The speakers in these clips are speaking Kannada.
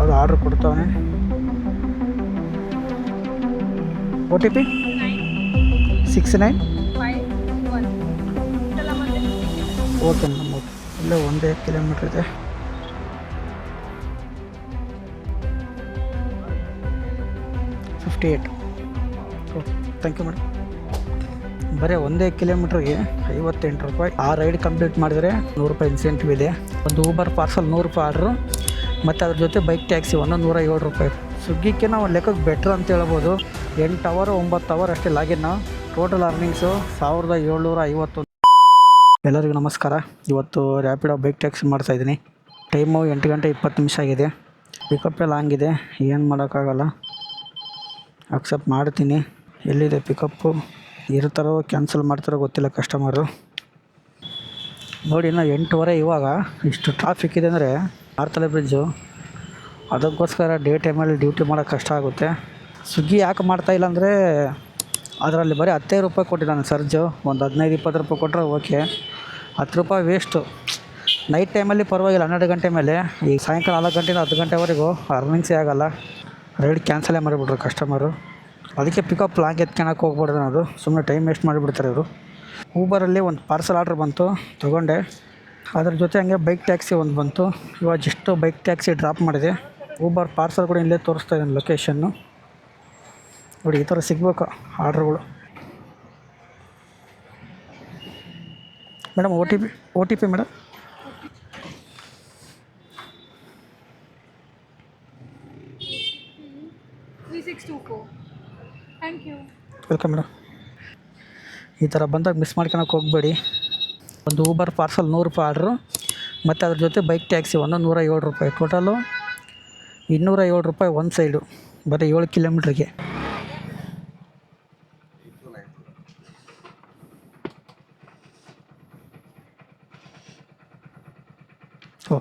ಅದು ಆರ್ಡ್ರ್ ಕೊಡ್ತಾವನೆ. OTP 6951. Okay madam, okay. ಇಲ್ಲೇ 1 ಕಿಲೋಮೀಟ್ರ್ ಇದೆ. $58. Okay, thank you madam. ಬರೀ 1 ಕಿಲೋಮೀಟ್ರಿಗೆ ₹58. ಆ ರೈಡ್ ಕಂಪ್ಲೀಟ್ ಮಾಡಿದರೆ ₹100 ಇನ್ಸೆಂಟಿವ್ ಇದೆ. ಒಂದು ಊಬರ್ ಪಾರ್ಸಲ್ ₹100 ಆರ್ಡ್ರು, ಮತ್ತು ಅದ್ರ ಜೊತೆ ಬೈಕ್ ಟ್ಯಾಕ್ಸಿ ಒಂದು ₹107. ಸ್ವಿಗ್ಗಿಗೆ ನಾವು ಲೆಕ್ಕಕ್ಕೆ ಬೆಟ್ರ್ ಅಂತ ಹೇಳ್ಬೋದು. 8 ಅವರ್ 9 ಅವರ್ ಅಷ್ಟೇ ಲಾಗಿನ್. Total earnings $1751. ಎಲ್ಲರಿಗೂ ನಮಸ್ಕಾರ. ಇವತ್ತು ರ್ಯಾಪಿಡೋ ಬೈಕ್ ಟ್ಯಾಕ್ಸಿ ಮಾಡ್ತಾಯಿದ್ದೀನಿ. ಟೈಮು 8 ಗಂಟೆ 20 ನಿಮಿಷ ಆಗಿದೆ. ಪಿಕಪ್ಪೇ ಲಾಂಗ್ ಇದೆ, ಏನು ಮಾಡೋಕ್ಕಾಗಲ್ಲ. ಅಕ್ಸೆಪ್ಟ್ ಮಾಡ್ತೀನಿ. ಎಲ್ಲಿದೆ ಪಿಕಪ್ಪು? ಇರ್ತಾರೋ ಕ್ಯಾನ್ಸಲ್ ಮಾಡ್ತಾರೋ ಗೊತ್ತಿಲ್ಲ ಕಸ್ಟಮರು. ನೋಡಿ, ಇನ್ನು 8:15 ಇವಾಗ. ಇಷ್ಟು ಟ್ರಾಫಿಕ್ ಇದೆ ಅಂದರೆ ಆರ್ತಲೆ ಬ್ರಿಡ್ಜು. ಅದಕ್ಕೋಸ್ಕರ ಡೇ ಟೈಮಲ್ಲಿ ಡ್ಯೂಟಿ ಮಾಡೋಕ್ಕೆ ಕಷ್ಟ ಆಗುತ್ತೆ. ಸ್ವಿಗ್ಗಿ ಯಾಕೆ ಮಾಡ್ತಾಯಿಲ್ಲ ಅಂದರೆ ಅದರಲ್ಲಿ ಬರೀ ₹10 ಕೊಟ್ಟಿದ್ದಾನೆ ಸರ್ಜು. ಒಂದು ₹15-20 ಕೊಟ್ಟರೆ ಓಕೆ. ₹10 ವೇಸ್ಟು. ನೈಟ್ ಟೈಮಲ್ಲಿ ಪರವಾಗಿಲ್ಲ, 12 ಗಂಟೆ ಮೇಲೆ. ಈ ಸಾಯಂಕಾಲ 4 ಗಂಟೆಯಿಂದ 10 ಗಂಟೆವರೆಗೂ ಅರ್ನಿಂಗ್ಸೇ ಆಗೋಲ್ಲ. ರೈಡ್ ಕ್ಯಾನ್ಸಲೇ ಮಾಡಿಬಿಟ್ರು ಕಸ್ಟಮರು. ಅದಕ್ಕೆ ಪಿಕಪ್ ಲಾಂಗ್ ಎತ್ಕೊಳಕ್ಕೆ ಹೋಗ್ಬಾರ್ದು ಅನ್ನೋದು. ಸುಮ್ಮನೆ ಟೈಮ್ ವೇಸ್ಟ್ ಮಾಡಿಬಿಡ್ತಾರೆ ಇವರು. ಊಬರಲ್ಲಿ ಒಂದು ಪಾರ್ಸಲ್ ಆರ್ಡ್ರ್ ಬಂತು, ತೊಗೊಂಡೆ. ಅದ್ರ ಜೊತೆ ಹಂಗೆ ಬೈಕ್ ಟ್ಯಾಕ್ಸಿ ಒಂದು ಬಂತು. ಇವಾಗ ಜಸ್ಟು ಬೈಕ್ ಟ್ಯಾಕ್ಸಿ ಡ್ರಾಪ್ ಮಾಡಿದೆ. ಊಬರ್ ಪಾರ್ಸಲ್ ಕೂಡ ಇಲ್ಲೇ ತೋರಿಸ್ತಾ ಇದ್ದಾನೆ ಲೊಕೇಶನ್ನು. ನೋಡಿ, ಈ ಥರ ಸಿಗಬೇಕು ಆರ್ಡ್ರುಗಳು. Madam, OTP madam. Thank you. Welcome madam. ಈ ಥರ ಬಂದಾಗ ಮಿಸ್ ಮಾಡ್ಕೊಳಕ್ಕೆ ಹೋಗಬೇಡಿ. ಒಂದು ಊಬರ್ ಪಾರ್ಸಲ್ ₹100 ಆರ್ಡ್ರು, ಮತ್ತು ಅದ್ರ ಜೊತೆ ಬೈಕ್ ಟ್ಯಾಕ್ಸಿ ಒಂದು ₹107. ಟೋಟಲು ₹207 ಒಂದು ಸೈಡು. ಬರೀ 7 ಕಿಲೋಮೀಟ್ರಿಗೆ. ಓ,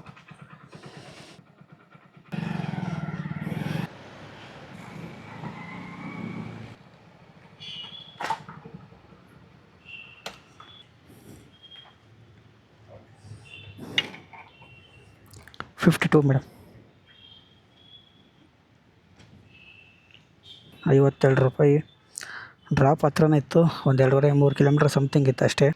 $52 ಮೇಡಮ್. $52. ಡ್ರಾಪ್ ಹತ್ರನೇ ಇತ್ತು. ಒಂದು 2.5-3 ಕಿಲೋಮೀಟ್ರ್ ಸಮಥಿಂಗ್ ಇತ್ತು ಅಷ್ಟೇ.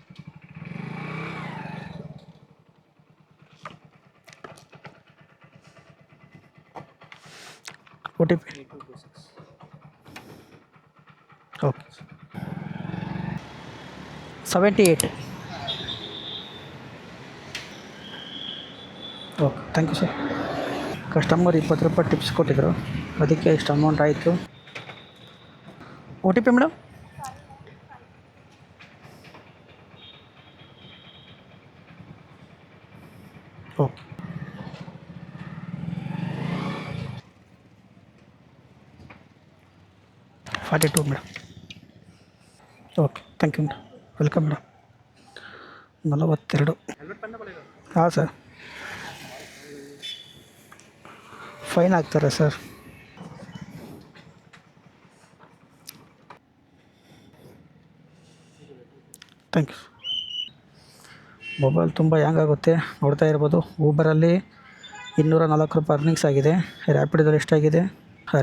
OTP okay 78. Okay, thank you sir. Customer $20 tips ಕೊಟ್ಟಿದ್ರು, ಅದಕ್ಕೆ ಇಷ್ಟು ಅಮೌಂಟ್ ಆಯಿತು. OTP madam. Okay, $42 madam. Okay, thank you madam. Welcome madam. 42. ಹಾಂ ಸರ್, ಫೈನ್ ಆಗ್ತಾರೆ ಸರ್. Thank you. ಮೊಬೈಲ್ ತುಂಬ ಹ್ಯಾಂಗ್ ಆಗುತ್ತೆ, ನೋಡ್ತಾ ಇರ್ಬೋದು. ಊಬರಲ್ಲಿ $204 ಅರ್ನಿಂಗ್ಸ್ ಆಗಿದೆ. ರ್ಯಾಪಿಡೋದಲ್ಲಿ ಎಷ್ಟಾಗಿದೆ?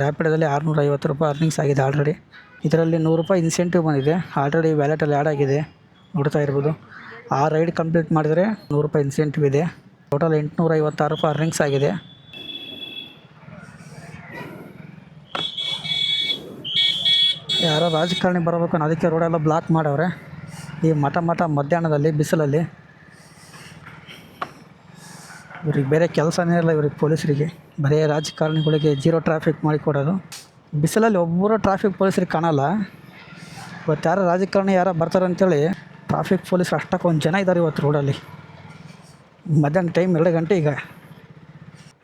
ರ್ಯಾಪಿಡೋದಲ್ಲಿ $650 ಅರ್ನಿಂಗ್ಸ್ ಆಗಿದೆ ಆಲ್ರೆಡಿ. ಇದರಲ್ಲಿ $100 ಇನ್ಸೆಂಟಿವ್ ಬಂದಿದೆ, ಆಲ್ರೆಡಿ ವ್ಯಾಲೆಟಲ್ಲಿ ಆ್ಯಡ್ ಆಗಿದೆ, ನೋಡ್ತಾ ಇರ್ಬೋದು. ಆ ರೈಡ್ ಕಂಪ್ಲೀಟ್ ಮಾಡಿದರೆ $100 ಇನ್ಸೆಂಟಿವ್ ಇದೆ. ಟೋಟಲ್ $856 ಅರ್ನಿಂಗ್ಸ್ ಆಗಿದೆ. ಯಾರೋ ರಾಜಕಾರಣಿ ಬರಬೇಕು ಅನ್ನೋ ಅದಕ್ಕೆ ರೋಡೆಲ್ಲ ಬ್ಲಾಕ್ ಮಾಡವ್ರೆ. ಈ ಮಠ ಮಧ್ಯಾಹ್ನದಲ್ಲಿ ಬಿಸಿಲಲ್ಲಿ. ಇವ್ರಿಗೆ ಬೇರೆ ಕೆಲಸನೇ ಇಲ್ಲ, ಇವ್ರಿಗೆ ಪೊಲೀಸರಿಗೆ. ಬರೀ ರಾಜಕಾರಣಿಗಳಿಗೆ ಜೀರೋ ಟ್ರಾಫಿಕ್ ಮಾಡಿಕೊಡೋದು. ಬಿಸಿಲಲ್ಲಿ ಒಬ್ಬರು ಟ್ರಾಫಿಕ್ ಪೊಲೀಸರಿಗೆ ಕಾಣಲ್ಲ. ಇವತ್ತು ಯಾರೋ ರಾಜಕಾರಣಿ ಯಾರೋ ಬರ್ತಾರೆ ಅಂತೇಳಿ ಟ್ರಾಫಿಕ್ ಪೊಲೀಸರು ಅಷ್ಟಕ್ಕೊಂದು ಜನ ಇದ್ದಾರೆ ಇವತ್ತು ರೋಡಲ್ಲಿ. ಮಧ್ಯಾಹ್ನ ಟೈಮ್ 2 ಗಂಟೆ ಈಗ.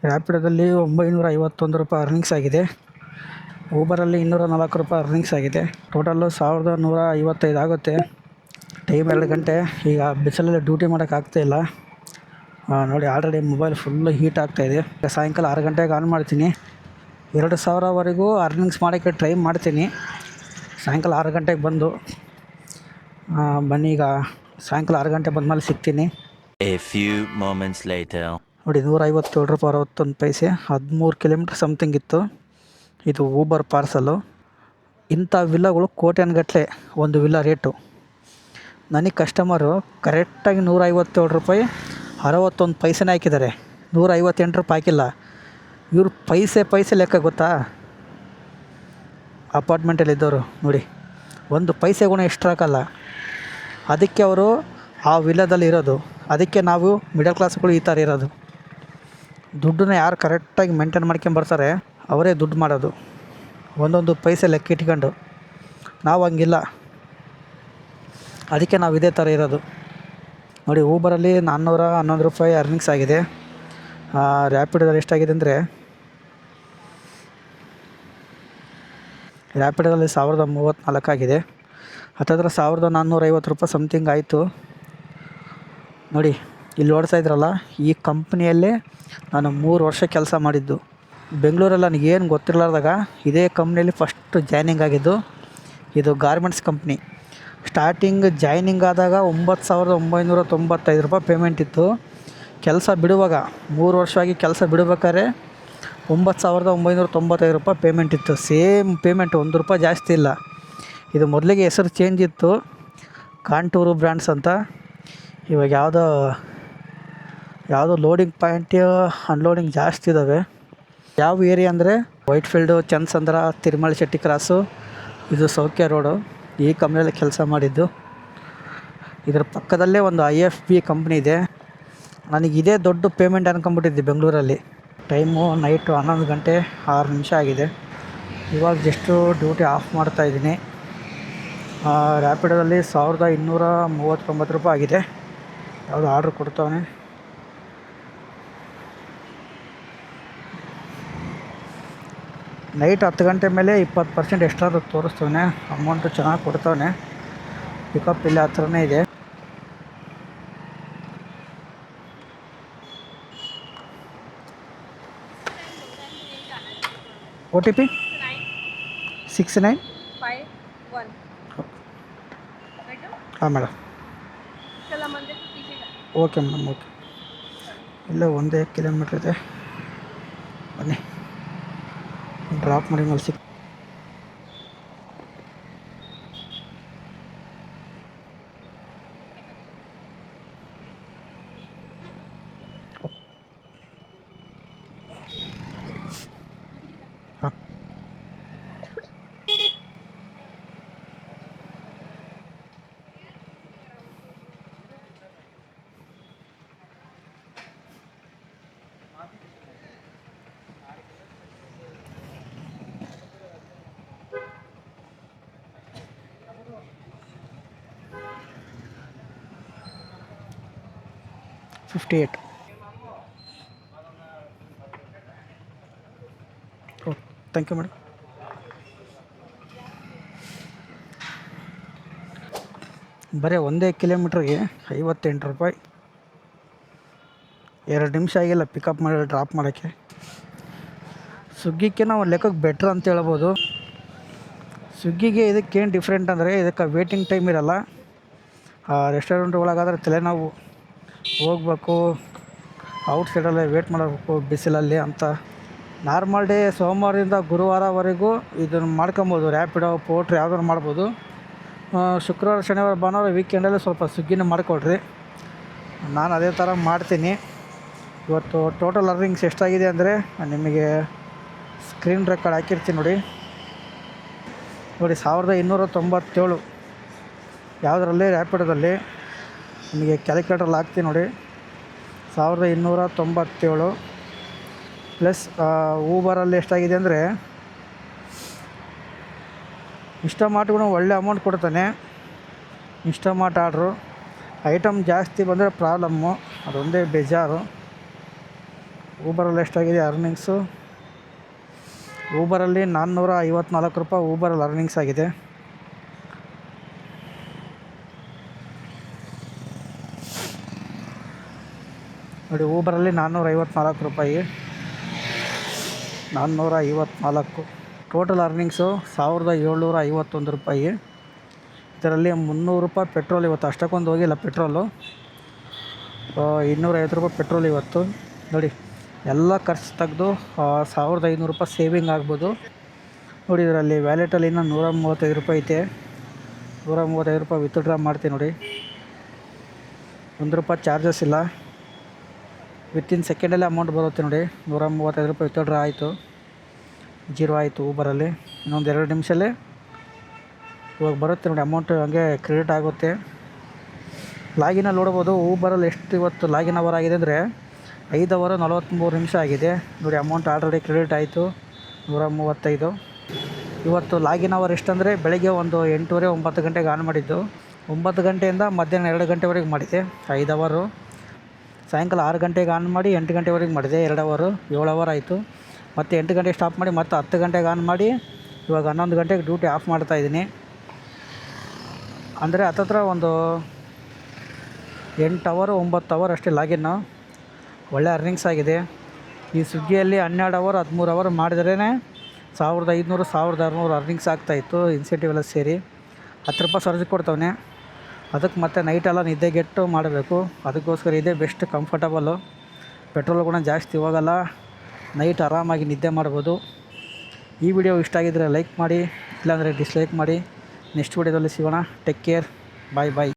ರ್ಯಾಪಿಡೋದಲ್ಲಿ $951 ಅರ್ನಿಂಗ್ಸ್ ಆಗಿದೆ. ಊಬರಲ್ಲಿ $204 ಅರ್ನಿಂಗ್ಸ್ ಆಗಿದೆ. ಟೋಟಲ್ಲು $1155 ಆಗುತ್ತೆ. ಟೈಮ್ 2 ಗಂಟೆ. ಈಗ ಬಿಸಿಲಲ್ಲಿ ಡ್ಯೂಟಿ ಮಾಡೋಕ್ಕಾಗ್ತಾಯಿಲ್ಲ. ನೋಡಿ, ಆಲ್ರೆಡಿ ಮೊಬೈಲ್ ಫುಲ್ಲು ಹೀಟ್ ಆಗ್ತಾಯಿದೆ. ಸಾಯಂಕಾಲ 6 ಗಂಟೆಗೆ ಆನ್ ಮಾಡ್ತೀನಿ. 2000ವರೆಗೂ ಅರ್ನಿಂಗ್ಸ್ ಮಾಡೋಕ್ಕೆ ಟ್ರೈ ಮಾಡ್ತೀನಿ. ಸಾಯಂಕಾಲ 6 ಗಂಟೆಗೆ ಬಂದು ಬನ್ನಿ. ಈಗ ಸಾಯಂಕಾಲ 6 ಗಂಟೆ ಬಂದಮೇಲೆ ಸಿಗ್ತೀನಿ. A few moments later. ನೋಡಿ 157 ರೂಪಾಯಿ 61 ಪೈಸೆ, 13 ಕಿಲೋಮೀಟ್ರ್ ಸಮಥಿಂಗ್ ಇತ್ತು. ಇದು ಊಬರ್ ಪಾರ್ಸಲು. ಇಂಥ ವಿಲ್ಲಗಳು ಕೋಟ್ಯಾನುಗಟ್ಟಲೆ ಒಂದು ವಿಲ್ಲ ರೇಟು. ನನಗೆ ಕಸ್ಟಮರು ಕರೆಕ್ಟಾಗಿ 157 ರೂಪಾಯಿ 61 ಪೈಸೆನೇ ಹಾಕಿದ್ದಾರೆ, 158 ರೂಪಾಯಿ ಹಾಕಿಲ್ಲ. ಇವರು ಪೈಸೆ ಲೆಕ್ಕ ಗೊತ್ತಾ? ಅಪಾರ್ಟ್ಮೆಂಟಲ್ಲಿದ್ದವರು ನೋಡಿ, ಒಂದು ಪೈಸೆ ಗುಣ ಎಕ್ಸ್ಟ್ರಾ ಹಾಕಲ್ಲ. ಅದಕ್ಕೆ ಅವರು ಆ ವಿಲ್ಲದಲ್ಲಿ ಇರೋದು. ಅದಕ್ಕೆ ನಾವು ಮಿಡಲ್ ಕ್ಲಾಸ್ಗಳು ಈ ಥರ ಇರೋದು. ದುಡ್ಡನ್ನ ಯಾರು ಕರೆಕ್ಟಾಗಿ ಮೇಂಟೈನ್ ಮಾಡ್ಕೊಂಬರ್ತಾರೆ ಅವರೇ ದುಡ್ಡು ಮಾಡೋದು, ಒಂದೊಂದು ಪೈಸೆ ಲೆಕ್ಕ ಇಟ್ಕೊಂಡು. ನಾವು ಹಂಗಿಲ್ಲ, ಅದಕ್ಕೆ ನಾವು ಇದೇ ಥರ ಇರೋದು. ನೋಡಿ, ಊಬರಲ್ಲಿ 411 ರೂಪಾಯಿ ಅರ್ನಿಂಗ್ಸ್ ಆಗಿದೆ. ರ್ಯಾಪಿಡೋದಲ್ಲಿ ಎಷ್ಟಾಗಿದೆ ಅಂದರೆ, ರ್ಯಾಪಿಡೋದಲ್ಲಿ 1034 ಆಗಿದೆ. ಹತ್ತತ್ರ 1450 ರೂಪಾಯಿ ಸಮಥಿಂಗ್ ಆಯಿತು. ನೋಡಿ, ಇಲ್ಲಿ ಓಡಿಸ್ತಾ ಇದ್ರಲ್ಲ, ಈ ಕಂಪ್ನಿಯಲ್ಲೇ ನಾನು 3 ವರ್ಷ ಕೆಲಸ ಮಾಡಿದ್ದು. ಬೆಂಗಳೂರಲ್ಲಿ ನನಗೇನು ಗೊತ್ತಿರಲಾರ್ದಾಗ ಇದೇ ಕಂಪ್ನಿಯಲ್ಲಿ ಫಸ್ಟ್ ಜಾಯ್ನಿಂಗ್ ಆಗಿದ್ದು. ಇದು ಗಾರ್ಮೆಂಟ್ಸ್ ಕಂಪ್ನಿ. ಸ್ಟಾರ್ಟಿಂಗ್ ಜಾಯ್ನಿಂಗ್ ಆದಾಗ 9,995 ರೂಪಾಯಿ ಪೇಮೆಂಟ್ ಇತ್ತು. ಕೆಲಸ ಬಿಡುವಾಗ 3 ವರ್ಷವಾಗಿ ಕೆಲಸ ಬಿಡಬೇಕಾದ್ರೆ 9,995 ರೂಪಾಯಿ ಪೇಮೆಂಟ್ ಇತ್ತು. ಸೇಮ್ ಪೇಮೆಂಟ್, 1 ರೂಪಾಯಿ ಜಾಸ್ತಿ ಇಲ್ಲ. ಇದು ಮೊದಲಿಗೆ ಹೆಸರು ಚೇಂಜ್ ಇತ್ತು, ಕಾಂಟೂರು ಬ್ರ್ಯಾಂಡ್ಸ್ ಅಂತ. ಇವಾಗ ಯಾವುದೋ ಲೋಡಿಂಗ್ ಪಾಯಿಂಟ್ ಅನ್ಲೋಡಿಂಗ್ ಜಾಸ್ತಿ ಇದ್ದಾವೆ. ಯಾವ ಏರಿಯಾ ಅಂದರೆ ವೈಟ್ಫೀಲ್ಡು, ಚನ್ನಸಂದ್ರ, ತಿರುಮಲ ಶೆಟ್ಟಿ ಕ್ರಾಸು, ಇದು ಸೌಖ್ಯ ರೋಡು. ಈ ಕಂಪ್ನಿಯಲ್ಲಿ ಕೆಲಸ ಮಾಡಿದ್ದು. ಇದರ ಪಕ್ಕದಲ್ಲೇ ಒಂದು IFB ಕಂಪ್ನಿ ಇದೆ. ನನಗೆ ಇದೇ ದೊಡ್ಡ ಪೇಮೆಂಟ್ ಅನ್ಕೊಂಬಿಟ್ಟಿದ್ದೆ ಬೆಂಗಳೂರಲ್ಲಿ. ಟೈಮು ನೈಟು 11 ಗಂಟೆ 6 ನಿಮಿಷ ಆಗಿದೆ. ಇವಾಗ ಜಸ್ಟು ಡ್ಯೂಟಿ ಆಫ್ ಮಾಡ್ತಾಯಿದ್ದೀನಿ. ರ್ಯಾಪಿಡೋದಲ್ಲಿ 1239 ರೂಪಾಯಿ ಆಗಿದೆ. ಯಾವುದು ಆರ್ಡ್ರ್ ಕೊಡ್ತಾನೆ. ನೈಟ್ 10 ಗಂಟೆ ಮೇಲೆ 20% ಎಕ್ಸ್ಟ್ರಾ ತೋರಿಸ್ತವನೆ. ಅಮೌಂಟು ಚೆನ್ನಾಗಿ ಕೊಡ್ತವನೆ. ಪಿಕಪ್ ಇಲ್ಲಿ ಹತ್ರನೇ ಇದೆ. OTP 6951. ಹಾಂ ಮೇಡಮ್, ಓಕೆ ಮೇಡಮ್, ಓಕೆ. ಇಲ್ಲ, 1 ಕಿಲೋಮೀಟ್ರ್ ಇದೆ, ಬನ್ನಿ ಡ್ರಾಪ್ ಮಾಡಿ ಮೇಲೆ ಸಿಕ್. ಹಾಂ, $58. Okay, thank you madam. ಬರೀ 1 ಕಿಲೋಮೀಟ್ರಿಗೆ 58 ರೂಪಾಯಿ. 2 ನಿಮಿಷ ಆಗಿಲ್ಲ ಪಿಕಪ್ ಮಾಡಿ ಡ್ರಾಪ್ ಮಾಡೋಕ್ಕೆ. ಸ್ವಿಗ್ಗಿಗೆ ನಾವು ಲೆಕ್ಕಕ್ಕೆ ಬೆಟ್ರ್ ಅಂತ ಹೇಳ್ಬೋದು. ಸ್ವಿಗ್ಗಿಗೆ ಇದಕ್ಕೇನು ಡಿಫ್ರೆಂಟ್ ಅಂದರೆ, ಇದಕ್ಕೆ ವೇಟಿಂಗ್ ಟೈಮ್ ಇರೋಲ್ಲ. ರೆಸ್ಟೋರೆಂಟ್ ಒಳಗಾದರೆ ತಲೆನೋವು, ಹೋಗ್ಬೇಕು, ಔಟ್ ಸೈಡಲ್ಲೇ ವೇಟ್ ಮಾಡಬೇಕು ಬಿಸಿಲಲ್ಲಿ ಅಂತ. ನಾರ್ಮಲ್ ಡೇ ಸೋಮವಾರದಿಂದ ಗುರುವಾರವರೆಗೂ ಇದನ್ನು ಮಾಡ್ಕೊಬೋದು. ರ್ಯಾಪಿಡೋ, ಪೋಟ್ರ್ ಯಾವ್ದಾದ್ರು ಮಾಡ್ಬೋದು. ಶುಕ್ರವಾರ, ಶನಿವಾರ, ಭಾನುವಾರ ವೀಕೆಂಡಲ್ಲಿ ಸ್ವಲ್ಪ ಸ್ವಿಗ್ಗಿನ ಮಾಡಿಕೊಡ್ರಿ. ನಾನು ಅದೇ ಥರ ಮಾಡ್ತೀನಿ. ಇವತ್ತು ಟೋಟಲ್ ಅರ್ನಿಂಗ್ಸ್ ಎಷ್ಟಾಗಿದೆ ಅಂದರೆ ನಿಮಗೆ ಸ್ಕ್ರೀನ್ ರೆಕಾರ್ಡ್ ಹಾಕಿರ್ತೀನಿ ನೋಡಿ. 1297 ಯಾವುದರಲ್ಲಿ, ರ್ಯಾಪಿಡೋದಲ್ಲಿ. ನಿಮಗೆ ಕ್ಯಾಲ್ಕುಲೇಟ್ರಲ್ಲಿ ಹಾಕ್ತೀನಿ ನೋಡಿ. 1297 ಪ್ಲಸ್ ಊಬರಲ್ಲಿ ಎಷ್ಟಾಗಿದೆ ಅಂದರೆ, ಇನ್ಸ್ಟಾಮಾರ್ಟ್ಗೂ ಒಳ್ಳೆ ಅಮೌಂಟ್ ಕೊಡ್ತಾನೆ. ಇನ್ಸ್ಟಾಮಾರ್ಟ್ ಆರ್ಡ್ರು ಐಟಮ್ ಜಾಸ್ತಿ ಬಂದರೆ ಪ್ರಾಬ್ಲಮ್ಮು, ಅದೊಂದೇ ಬೇಜಾರು. ಊಬರಲ್ಲಿ ಎಷ್ಟಾಗಿದೆ ಅರ್ನಿಂಗ್ಸು? ಊಬರಲ್ಲಿ 454 ರೂಪಾಯಿ ಊಬರಲ್ಲಿ ಅರ್ನಿಂಗ್ಸ್ ಆಗಿದೆ. ನೋಡಿ, ಊಬರಲ್ಲಿ 454 ರೂಪಾಯಿ, 454. ಟೋಟಲ್ ಅರ್ನಿಂಗ್ಸು 1751 ರೂಪಾಯಿ. ಇದರಲ್ಲಿ 300 ರೂಪಾಯಿ ಪೆಟ್ರೋಲ್. ಇವತ್ತು ಅಷ್ಟಕ್ಕೊಂದು ಹೋಗಿಲ್ಲ ಪೆಟ್ರೋಲು. 250 ರೂಪಾಯಿ ಪೆಟ್ರೋಲ್ ಇವತ್ತು. ನೋಡಿ ಎಲ್ಲ ಖರ್ಚು ತೆಗೆದು 1500 ರೂಪಾಯಿ ಸೇವಿಂಗ್ ಆಗ್ಬೋದು. ನೋಡಿ ಇದರಲ್ಲಿ ವ್ಯಾಲೆಟಲ್ಲಿ ಇನ್ನೂ 135 ರೂಪಾಯಿ ಐತೆ. 135 ರೂಪಾಯಿ ವಿತ್ಡ್ರಾ ಮಾಡ್ತೀನಿ ನೋಡಿ. ₹1 ಚಾರ್ಜಸ್ ಇಲ್ಲ, ವಿತಿನ್ ಸೆಕೆಂಡಲ್ಲೇ ಅಮೌಂಟ್ ಬರುತ್ತೆ ನೋಡಿ. 135 ರೂಪಾಯಿ ವಿತ್ಡ್ರಾ ಆಯಿತು, 0 ಆಯಿತು ಊಬರಲ್ಲಿ. ಇನ್ನೊಂದು 2 ನಿಮಿಷಲ್ಲೇ ಇವಾಗ ಬರುತ್ತೆ ನೋಡಿ ಅಮೌಂಟ್, ಹಂಗೆ ಕ್ರೆಡಿಟ್ ಆಗುತ್ತೆ. ಲಾಗಿನಲ್ಲಿ ನೋಡ್ಬೋದು ಊಬರಲ್ಲಿ ಎಷ್ಟು ಇವತ್ತು ಲಾಗಿನ್ ಅವರ್ ಆಗಿದೆ ಅಂದರೆ 5:43 ಆಗಿದೆ ನೋಡಿ. ಅಮೌಂಟ್ ಆಲ್ರೆಡಿ ಕ್ರೆಡಿಟ್ ಆಯಿತು 135. ಇವತ್ತು ಲಾಗಿನ್ ಅವರ್ ಎಷ್ಟಂದರೆ ಬೆಳಗ್ಗೆ ಒಂದು 8:30 9 ಗಂಟೆಗೆ ಆನ್ ಮಾಡಿದ್ದು. 9 ಗಂಟೆಯಿಂದ ಮಧ್ಯಾಹ್ನ 2 ಗಂಟೆವರೆಗೆ ಮಾಡಿದೆ 5 ಅವರು. ಸಾಯಂಕಾಲ 6 ಗಂಟೆಗೆ ಆನ್ ಮಾಡಿ 8 ಗಂಟೆವರೆಗೆ ಮಾಡಿದೆ 2 ಅವರು, 7 ಅವರ್ ಆಯಿತು. ಮತ್ತು 8 ಗಂಟೆಗೆ ಸ್ಟಾಪ್ ಮಾಡಿ ಮತ್ತು 10 ಗಂಟೆಗೆ ಆನ್ ಮಾಡಿ ಇವಾಗ 11 ಗಂಟೆಗೆ ಡ್ಯೂಟಿ ಆಫ್ ಮಾಡ್ತಾಯಿದ್ದೀನಿ. ಅಂದರೆ ಹತ್ತತ್ರ ಒಂದು 8 ಅವರು 9 ಅವರ್ ಅಷ್ಟೇ ಲಾಗಿನ್ನು. ಒಳ್ಳೆ ಅರ್ನಿಂಗ್ಸ್ ಆಗಿದೆ. ಈ ಸ್ವಿಗ್ಗಿಯಲ್ಲಿ 12 ಅವರ್ 13 ಅವರ್ ಮಾಡಿದ್ರೇ 1500 1600 ಅರ್ನಿಂಗ್ಸ್ ಆಗ್ತಾಯಿತ್ತು. ಇನ್ಸೆಂಟಿವ್ ಎಲ್ಲ ಸೇರಿ ₹10 ಸರ್ಜ್ ಕೊಡ್ತವನೆ. ಅದಕ್ಕೆ ಮತ್ತೆ ನೈಟೆಲ್ಲ ನಿದ್ದೆಗೆಟ್ಟು ಮಾಡಬೇಕು. ಅದಕ್ಕೋಸ್ಕರ ಇದೇ ಬೆಸ್ಟ್, ಕಂಫರ್ಟಬಲ್ಲು. ಪೆಟ್ರೋಲ್ ಕೂಡ ಜಾಸ್ತಿ ಹೋಗಲ್ಲ, ನೈಟ್ ಆರಾಮಾಗಿ ನಿದ್ದೆ ಮಾಡ್ಬೋದು. ಈ ವಿಡಿಯೋ ಇಷ್ಟ ಆಗಿದ್ದರೆ ಲೈಕ್ ಮಾಡಿ, ಇಲ್ಲಾಂದರೆ ಡಿಸ್ಲೈಕ್ ಮಾಡಿ. ನೆಕ್ಸ್ಟ್ ವಿಡಿಯೋದಲ್ಲಿ ಸಿಗೋಣ. ಟೇಕ್ ಕೇರ್, ಬಾಯ್ ಬಾಯ್.